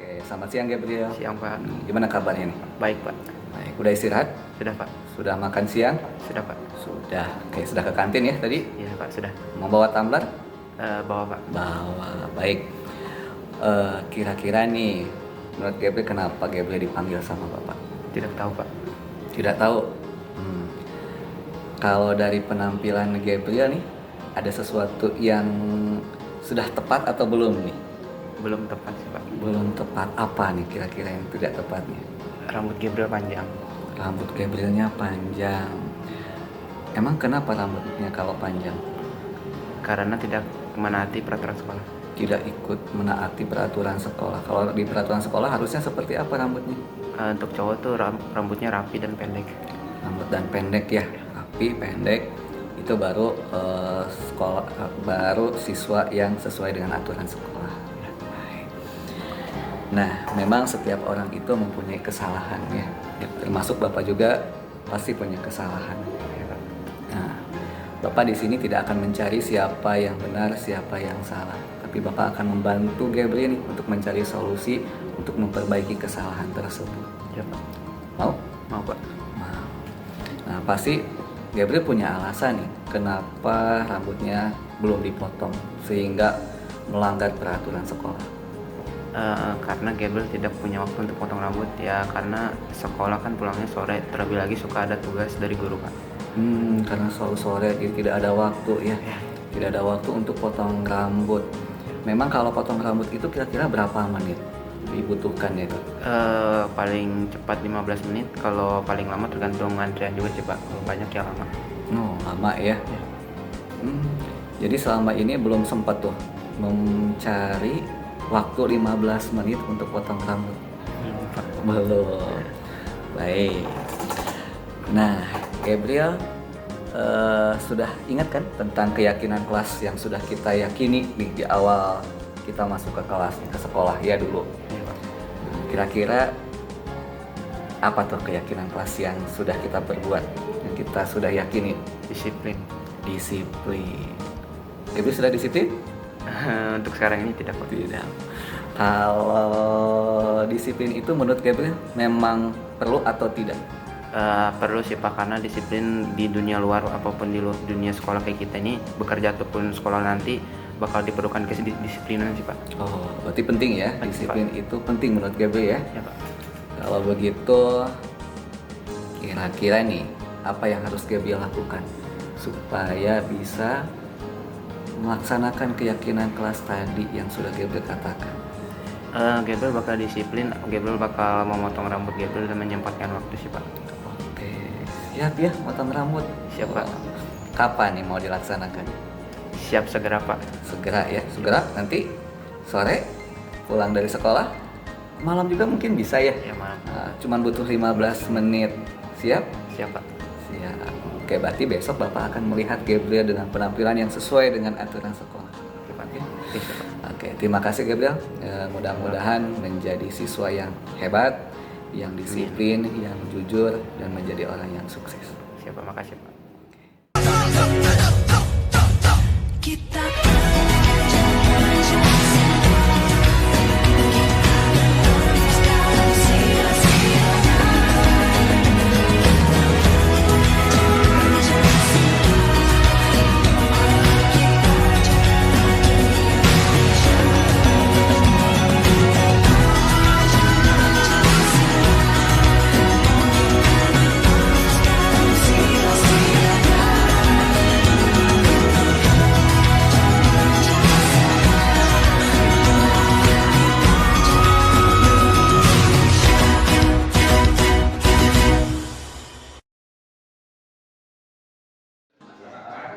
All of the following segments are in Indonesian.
Oke, selamat siang Gabriel. Siang Pak. Gimana kabarnya nih? Baik Pak. Baik, udah istirahat? Sudah Pak. Sudah makan siang? Sudah Pak. Sudah. Oke, sudah ke kantin ya tadi? Iya Pak, sudah. Mau bawa tumbler? Bawa Pak. Bawa. Baik. Kira-kira nih, menurut Gabriel kenapa Gabriel dipanggil sama Bapak? Tidak tahu Pak. Tidak tahu. Kalau dari penampilan Gabriel nih, ada sesuatu yang sudah tepat atau belum nih? Belum tepat sih Pak. Belum tepat. Apa nih kira-kira yang tidak tepatnya? Rambut Gabriel panjang. Rambut Gabrielnya panjang. Emang kenapa rambutnya kalau panjang? Karena tidak menaati peraturan sekolah. Tidak ikut menaati peraturan sekolah. Kalau di peraturan sekolah harusnya seperti apa rambutnya? Untuk cowok tuh rambutnya rapi dan pendek. Rambut dan pendek ya, rapi, pendek. Itu baru sekolah, baru siswa yang sesuai dengan aturan sekolah. Nah, memang setiap orang itu mempunyai kesalahan ya. Termasuk Bapak juga pasti punya kesalahan. Nah, Bapak di sini tidak akan mencari siapa yang benar, siapa yang salah. Tapi Bapak akan membantu Gabriel nih untuk mencari solusi untuk memperbaiki kesalahan tersebut. Ya Pak. Mau? Mau Pak. Mau. Nah, pasti Gabriel punya alasan nih kenapa rambutnya belum dipotong sehingga melanggar peraturan sekolah. Karena Gabriel tidak punya waktu untuk potong rambut ya, karena sekolah kan pulangnya sore, terlebih lagi suka ada tugas dari guru Pak. Karena selalu sore jadi tidak ada waktu ya. Tidak ada waktu untuk potong rambut. Memang kalau potong rambut itu kira-kira berapa menit dibutuhkan ya Pak? Paling cepat 15 menit, kalau paling lama tergantung antrian juga sih Pak, kalau banyak yang lama. Oh, lama ya. Jadi selama ini belum sempat tuh mencari waktu 15 menit untuk potong rambut. Belum. Baik. Nah, Gabriel sudah ingat kan tentang keyakinan kelas yang sudah kita yakini nih di awal kita masuk ke kelas, ke sekolah ya dulu. Kira-kira apa tuh keyakinan kelas yang sudah kita perbuat, yang kita sudah yakini? Disiplin. Disiplin. Gabriel sudah disiplin? Untuk sekarang ini tidak Pak. Tidak. Kalau disiplin itu menurut Gabriel memang perlu atau tidak? Perlu sih Pak, karena disiplin di dunia luar apapun di dunia sekolah kayak kita ini, bekerja ataupun sekolah nanti bakal diperlukan kedisiplinan sih Pak. Oh, berarti penting ya, disiplin Pak. itu penting menurut Gabriel ya? Ya Pak. Kalau begitu, kira-kira nih apa yang harus Gabriel lakukan supaya bisa melaksanakan keyakinan kelas tadi yang sudah Gabriel katakan? Gabriel bakal disiplin, Gabriel bakal memotong rambut Gabriel dan menyempatkan waktu sih Pak. Oke, siap ya potong rambut? Siap Pak. Kapan nih mau dilaksanakan? Siap segera Pak. Segera ya, segera nanti sore pulang dari sekolah, malam juga mungkin bisa ya? Ya malam. Cuman butuh 15 menit, siap? Siap Pak. Siap. Oke, berarti besok Bapak akan melihat Gabriel dengan penampilan yang sesuai dengan aturan sekolah. Oke Pak. Oke, terima kasih Gabriel. Mudah-mudahan menjadi siswa yang hebat, yang disiplin, yang jujur, dan menjadi orang yang sukses. Siap Pak, makasih Pak. Kita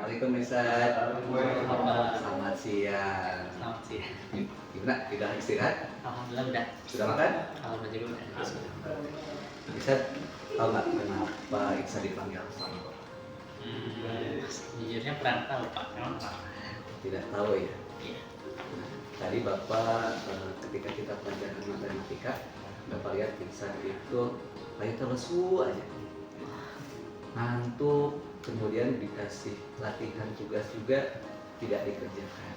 Assalamualaikum Ustaz. Selamat siang. Selamat siang. Gimana? Sudah istirahat? Alhamdulillah udah. Sudah makan? Alhamdulillah juga udah. Ustaz, tahu nggak kenapa Iksan dipanggil sama Bapak? Jujurnya kurang tahu Pak. Memang Pak. Tidak tahu ya. Iya. Tadi Bapak ketika kita pelajaran matematika, Bapak lihat Iksan itu kayak lesu aja, ngantuk, kemudian dikasih latihan tugas juga tidak dikerjakan.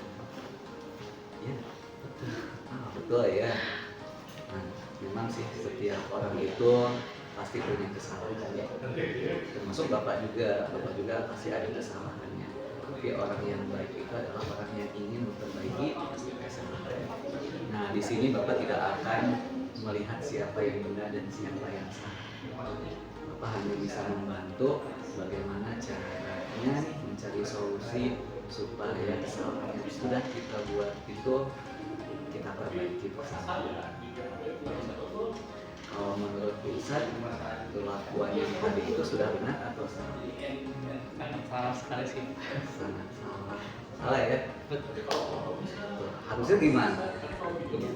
Ya, betul. Betul ya. memang sih setiap orang itu pasti punya kesalahan ya. Termasuk bapak juga pasti ada kesalahannya. Tapi orang yang baik itu adalah orang yang ingin memperbaiki kesalahan. Nah, di sini bapak tidak akan melihat siapa yang benar dan siapa yang salah. Bapak hanya bisa membantu bagaimana caranya mencari solusi supaya kesalahan yang sudah kita buat itu kita perbaiki bersama. Kalau menurut Ustaz, kelakuan yang tadi itu sudah benar atau salah? Sangat salah sekali sih. Sangat salah. Salah ya? Betul. Harusnya gimana?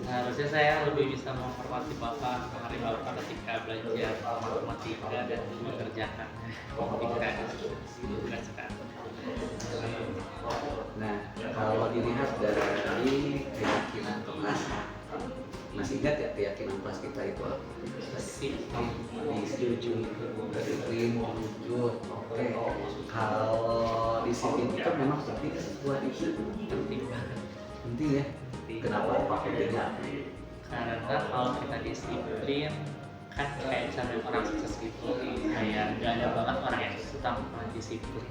Harusnya saya lebih bisa menghormati Bapak, menghargai Bapak ketika belajar matematika dan mengerjakan matematika bukan sekali. Nah, kalau dilihat dari keyakinan kelas, masih ingat ya keyakinan kelas kita itu apa? Disiplin, jujur. Oke. Kalau disiplin itu memang penting buat itu. Penting banget. Penting ya. Kenapa pentingnya? Karena kalau kita disiplin kan kayak misalnya orang sukses gitu, kayak gak ada banget orang yang tanpa disiplin,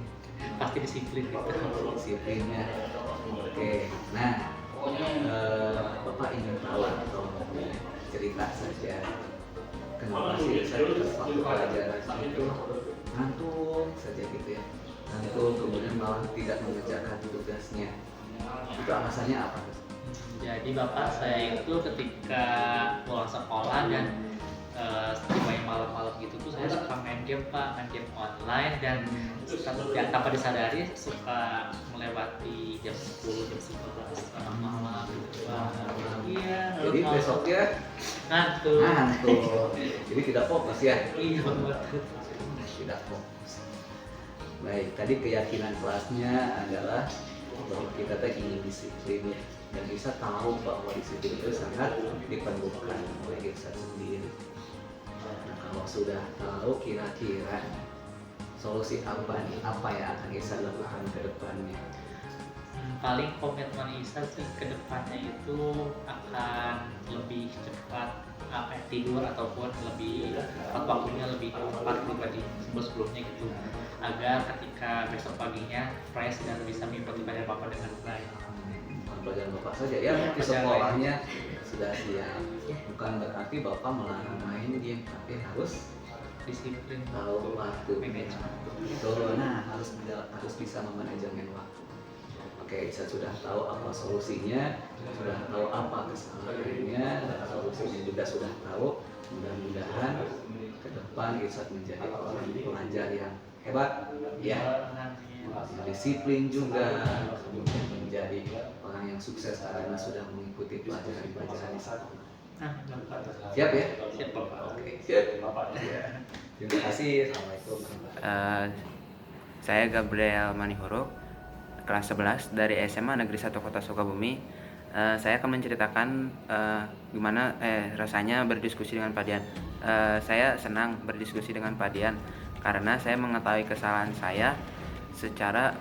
pasti disiplin gitu. Disiplinnya. Oke. Nah, Bapak ingin tahu atau cerita saja kenapa sih saya waktu pelajaran itu ngantuk saja gitu ya, ngantuk kemudian malah tidak mengerjakan tugasnya, itu alasannya apa? Jadi bapak saya itu ketika pulang sekolah dan setiap malam-malam gitu tuh saya suka main game Pak, main game online dan ya, tanpa disadari suka melewati jam 10, jam 11 tengah malam gitu Pak. Iya, Jadi malam. besoknya Ngantuk. ngantuk, jadi tidak fokus ya? Iya banget. Tidak fokus. Baik, tadi keyakinan kelasnya adalah bahwa kita ingin disiplin ya, dan bisa tahu bahwa disiplin itu sangat diperlukan oleh kita sendiri. Nah, kalau sudah tahu kira-kira solusi apa nih, apa yang akan Isa lakukan ke depannya? Paling komitmen Isa sih ke depannya itu akan lebih cepat tidur ataupun lebih waktunya lebih tepat dibanding sebelumnya gitu, agar ketika besok paginya fresh dan bisa mengikuti pelajaran Bapak dengan baik. Pelajaran Bapak saja ya, di sekolahnya sudah siap. Bukan berarti Bapak melarang main game, tapi harus Disiplin tahu waktu. manajemen. Betul, nah harus bisa memanajemen waktu. Oke, saya sudah tahu apa solusinya, sudah tahu apa kesalahannya, dan solusinya juga sudah tahu. Mudah-mudahan ke depan Irsad menjadi orang pelajar yang hebat, ya, disiplin juga, kemudian menjadi orang yang sukses karena sudah mengikuti pelajaran-pelajaran di sekolah. Siap ya? Siap Bapak. Oke, siap. Terima kasih. Assalamualaikum. Saya Gabriel Manihuruk, kelas 11 dari SMA Negeri 1 Kota Sukabumi. Saya akan menceritakan gimana rasanya berdiskusi dengan Pak Dian. Saya senang berdiskusi dengan Pak Dian karena saya mengetahui kesalahan saya secara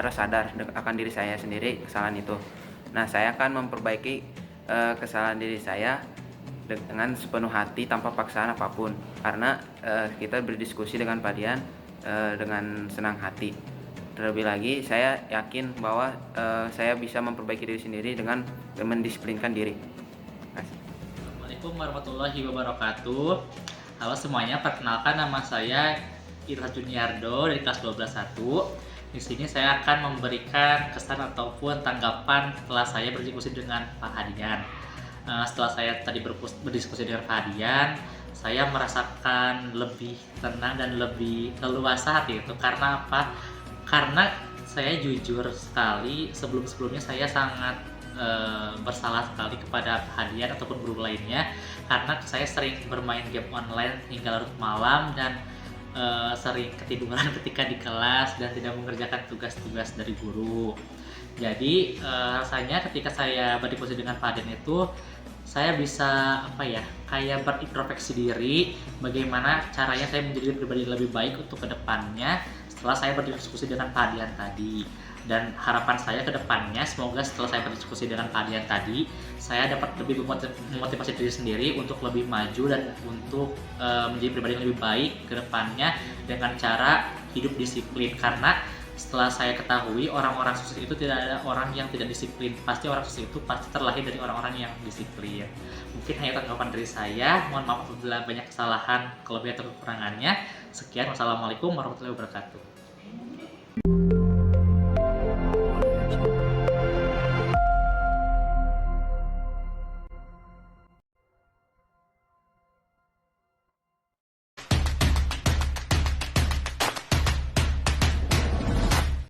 sadar akan diri saya sendiri kesalahan itu. Nah, saya akan memperbaiki kesalahan diri saya dengan sepenuh hati tanpa paksaan apapun, karena kita berdiskusi dengan Pak Dian dengan senang hati. Terlebih lagi saya yakin bahwa saya bisa memperbaiki diri sendiri dengan mendisiplinkan diri. Assalamualaikum warahmatullahi wabarakatuh. Halo semuanya, perkenalkan nama saya Irsa Juniardo dari kelas 12-1. Di sini saya akan memberikan kesan ataupun tanggapan setelah saya berdiskusi dengan Pak Hadian. Setelah saya tadi berdiskusi dengan Pak Hadian, saya merasakan lebih tenang dan lebih leluasa hati itu. Karena apa? Karena saya jujur sekali, sebelumnya saya sangat bersalah sekali kepada Pak Hadian ataupun guru lainnya, karena saya sering bermain game online hingga larut malam dan sering ketiduran ketika di kelas dan tidak mengerjakan tugas-tugas dari guru. Jadi rasanya ketika saya berdiskusi dengan Pak Hadian itu, saya bisa kayak berintrospeksi diri bagaimana caranya saya menjadi pribadi lebih baik untuk kedepannya setelah saya berdiskusi dengan Pak Hadian tadi. Dan harapan saya ke depannya, semoga setelah saya berdiskusi dengan Pak Hadian tadi, saya dapat lebih memotivasi diri sendiri untuk lebih maju dan untuk menjadi pribadi yang lebih baik ke depannya dengan cara hidup disiplin. Karena setelah saya ketahui orang-orang sukses itu tidak ada orang yang tidak disiplin, pasti orang sukses itu pasti terlahir dari orang-orang yang disiplin. Mungkin hanya tanggapan dari saya, mohon maaf apabila banyak kesalahan, kelebihan atau kekurangannya. Sekian, wassalamualaikum warahmatullahi wabarakatuh.